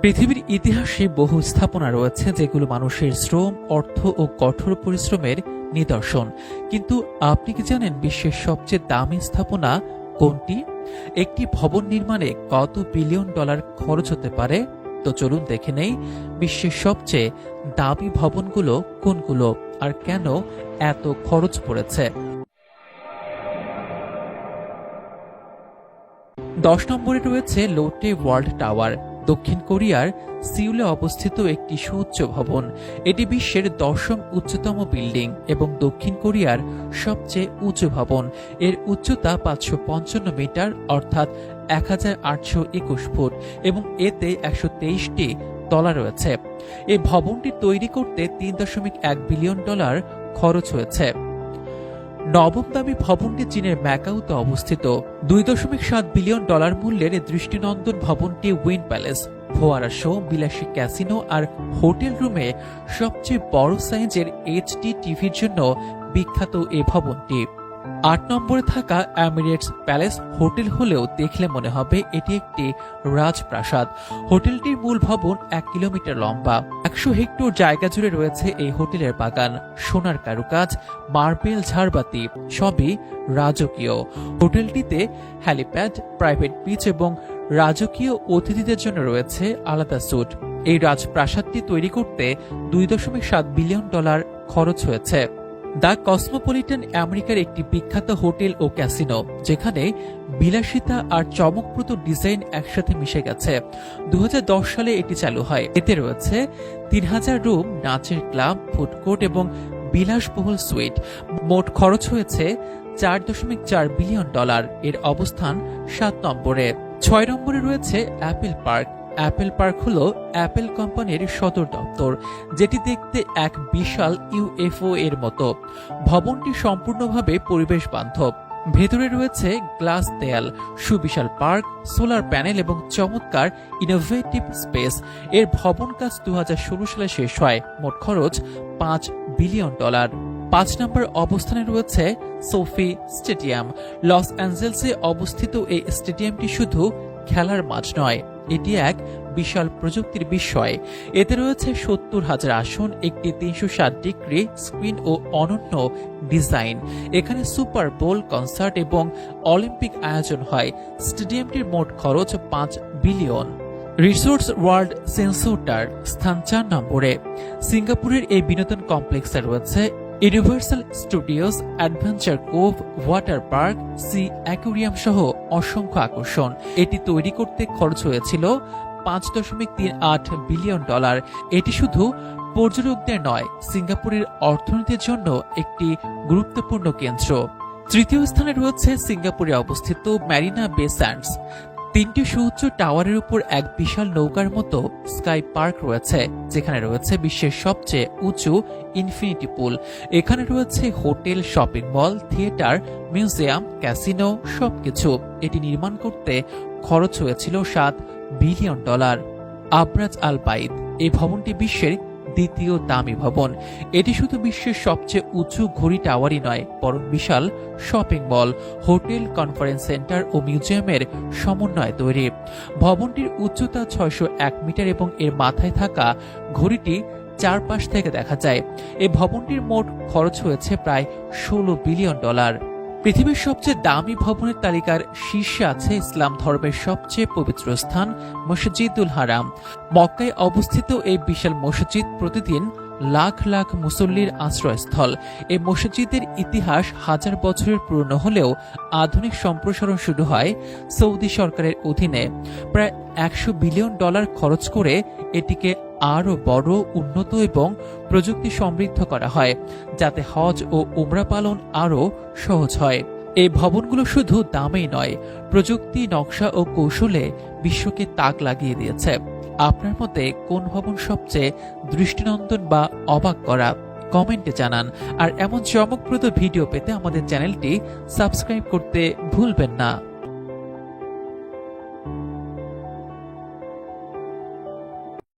পৃথিবীর ইতিহাসে বহু স্থাপনা রয়েছে যেগুলো মানুষের শ্রম, অর্থ ও কঠোর পরিশ্রমের নিদর্শন। কিন্তু আপনি কি জানেন বিশ্বের সবচেয়ে দামি স্থাপনা কোনটি? একটি ভবন নির্মাণে কত বিলিয়ন ডলার খরচ হতে পারে? তো চলুন দেখে নেই বিশ্বের সবচেয়ে দামি ভবনগুলো কোনগুলো আর কেন এত খরচ পড়েছে। 10 নম্বরে রয়েছে লোটে ওয়ার্ল্ড টাওয়ার, দক্ষিণ কোরিয়ার সিউলে অবস্থিত একটি সুউচ্চ ভবন। এটি বিশ্বের 10ম উচ্চতম বিল্ডিং এবং দক্ষিণ কোরিয়ার সবচেয়ে উঁচু ভবন। এর উচ্চতা 555 মিটার অর্থাৎ 1821 ফুট এবং এতে 123টি তলা রয়েছে। এই ভবনটি তৈরি করতে 3.1 বিলিয়ন ডলার খরচ হয়েছে। নবম দামি ভবনটি চীনের ম্যাকাওতে অবস্থিত। 2.7 বিলিয়ন ডলার মূল্যের দৃষ্টিনন্দন ভবনটি উইন প্যালেস, ফোয়ারা শো, বিলাসী ক্যাসিনো আর হোটেল রুমে সবচেয়ে বড় সাইজের এইচডি টিভির জন্য বিখ্যাত এই ভবনটি। 8 নম্বরে থাকা এমিরেটস প্যালেস হোটেল হলেও দেখলে মনে হবে এটি একটি রাজপ্রাসাদ। হোটেলটির মূল ভবন 1 কিলোমিটার লম্বা। 100 হেক্টর জায়গা জুড়ে রয়েছে এই হোটেলের বাগান, সোনার কারুকাজ, মার্বেল ঝাড়বাতি, সবই রাজকীয়। হোটেলটিতে হ্যালিপ্যাড, প্রাইভেট বিচ এবং রাজকীয় অতিথিদের জন্য রয়েছে আলাদা স্যুট। এই রাজপ্রাসাদটি তৈরি করতে 2.7 বিলিয়ন ডলার খরচ হয়েছে। দ্য কসমোপলিটন আমেরিকার একটি বিখ্যাত হোটেল ও ক্যাসিনো, যেখানে বিলাসিতা আর চমকপ্রদ ডিজাইন একসাথে মিশে গেছে। 2010 সালে এটি চালু হয়। এতে রয়েছে 3000 রুম, নাচের ক্লাব, ফুড কোর্ট এবং বিলাসবহুল সুইট। মোট খরচ হয়েছে 4.4 বিলিয়ন ডলার। এর অবস্থান 7 নম্বরে। 6 নম্বরে রয়েছে অ্যাপেল পার্ক। অ্যাপেল পার্ক হল অ্যাপেল কোম্পানির সদর দপ্তর, যেটি দেখতে এক বিশাল ইউএফও এর মতো। ভবনটি সম্পূর্ণভাবে পরিবেশ বান্ধব। ভেতরে রয়েছে গ্লাস দেয়াল, সুবিশাল পার্ক, সোলার প্যানেল এবং চমৎকার ইনোভেটিভ স্পেস। এর ভবন কাজ 2016 সালে শেষ হয়। মোট খরচ 5 বিলিয়ন ডলার। 5 নম্বর অবস্থানে রয়েছে সোফি স্টেডিয়াম। লস অ্যাঞ্জেলসে অবস্থিত এই স্টেডিয়ামটি শুধু খেলার মাঠ নয়, এটি এক বিশাল প্রযুক্তির বিস্ময়। এতে রয়েছে 70,000 আসন, একটি 360 ডিগ্রি স্ক্রিন ও অনন্য ডিজাইন। এখানে সুপার বোল, কনসার্ট এবং অলিম্পিক আয়োজন হয়। স্টেডিয়ামটির মোট খরচ 5 বিলিয়ন। রিসোর্টস ওয়ার্ল্ড সেন্সোটার স্থান 4 নম্বরে। সিঙ্গাপুরের এই বিনোদন কমপ্লেক্সে রয়েছে universal studios, adventure cove, water park, sea aquarium সহ অসংখ্য আকর্ষণ। এটি তৈরি করতে খরচ হয়েছিল 5.38 বিলিয়ন ডলার। এটি শুধু পর্যটকদের নয়, সিঙ্গাপুরের অর্থনীতির জন্য একটি গুরুত্বপূর্ণ কেন্দ্র। তৃতীয় স্থানে রয়েছে সিঙ্গাপুরে অবস্থিত ম্যারিনা বে স্যান্ডস। 3টি সুউচ্চ টাওয়ারের উপর এক বিশাল নৌকার মতো স্কাই পার্ক রয়েছে, যেখানে রয়েছে বিশ্বের সবচেয়ে উঁচু ইনফিনিটি পুল। এখানে রয়েছে hotel, shopping mall, theatre, museum, casino, সবকিছু। এটি নির্মাণ করতে খরচ হয়েছিল 7 বিলিয়ন ডলার। আবরাজ আল বাইদ, এই ভবনটি বিশ্বের দ্বিতীয় দামি ভবন। এটি শুধু বিশ্বের সবচেয়ে উঁচু ঘড়ি টাওয়ারই নয়, বরং বিশাল shopping mall, hotel, conference centre ও মিউজিয়ামের সমন্বয়ে তৈরি। ভবনটির উচ্চতা 601 মিটার এবং এর মাথায় থাকা ঘড়িটি চারপাশ থেকে দেখা যায়। এই ভবনটির মোট খরচ হয়েছে প্রায় 16 বিলিয়ন ডলার। পৃথিবীর সবচেয়ে দামি ভবনের তালিকার শীর্ষে আছে ইসলাম ধর্মের সবচেয়ে পবিত্র স্থান মসজিদুল হারাম। মক্কায় অবস্থিত এই বিশাল মসজিদ প্রতিদিন লাখ লাখ মুসল্লির আশ্রয়স্থল। এই মসজিদের ইতিহাস হাজার বছরের পুরনো হলেও আধুনিক সম্প্রসারণ শুরু হয় সৌদি সরকারের অধীনে। প্রায় 100 বিলিয়ন ডলার খরচ করে এটিকে আরও বড়, উন্নত এবং প্রযুক্তি সমৃদ্ধ করা হয়, যাতে হজ ও উমরা পালন আরও সহজ হয়। এই ভবনগুলো শুধু দামেই নয়, প্রযুক্তি, নকশা ও কৌশলে বিশ্বকে তাক লাগিয়ে দিয়েছে। আপনার মতে কোন ভবন সবচেয়ে দৃষ্টিনন্দন বা অবাক করা? কমেন্টে জানান। আর এমন চমকপ্রদ ভিডিও পেতে আমাদের চ্যানেলটি সাবস্ক্রাইব করতে ভুলবেন না।